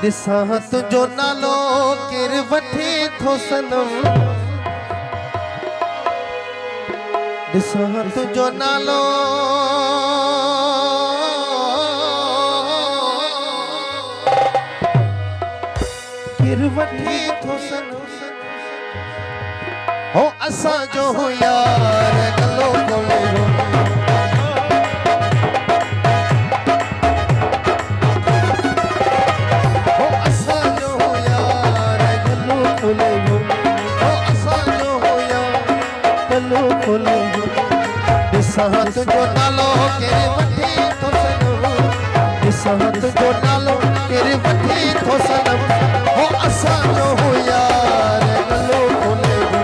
दिसा तुझो नालो केर वठे थो सनम दिसा तुझो नालो केर वठे थो सनम हो असा जो हो यार गलो कोले हो असा जो हो यार गलो कोले हो असा जो हो यार गलो कोले हो दिसा तुझो नालो केरे वठे थो सनम दिसा तुझो नालो केरे वठे थो सनम हो असा जो हो यार गलो कोले हो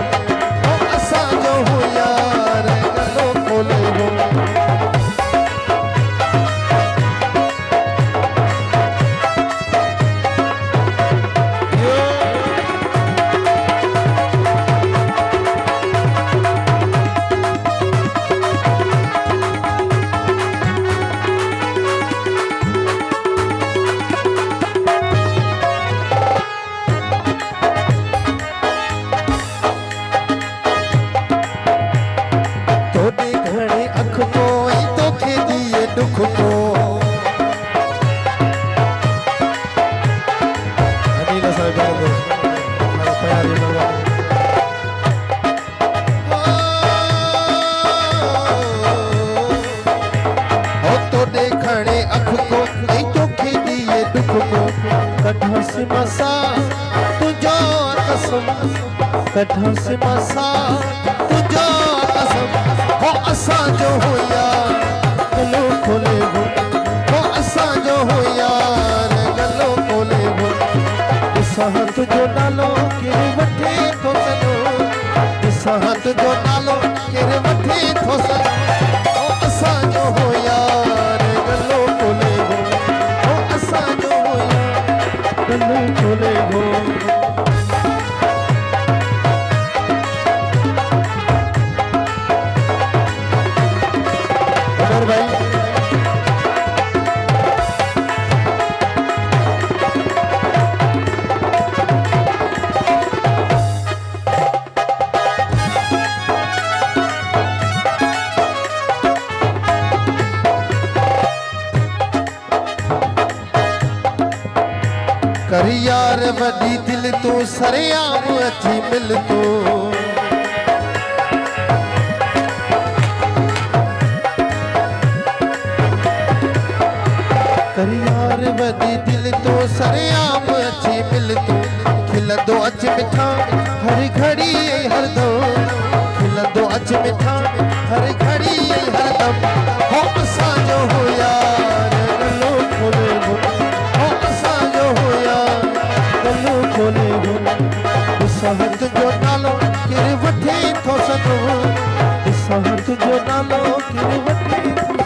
कठों से मसा तुझो कसम कठों से मसा तुझो कसम हो असा जो हो यार गलो खोले हो असा जो हो यार गलो खोले हो दिसा तुझो नालो केरे वठे थो सनम दिसा तुझो नालो केरे वठे थो सनम हो असा जो हो यार गलो खोले हो असा जो हो यार गलो खोले हो भाई कर यार वडी दिल तो सरेआम अची मिल तो कर यार वडी दिल तो सरेआम अची मिल तो खिलंदो अच मिठा हर घड़ी हर दम खिलंदो अच मिठा हर घड़ी हर दम हो असा जो हो यार गलो खोले हो असा जो हो यार गलो खोले हो दिसा तुझो नालो केरे वठे थो सनम दिसा तुझो नालो केरे वठे थो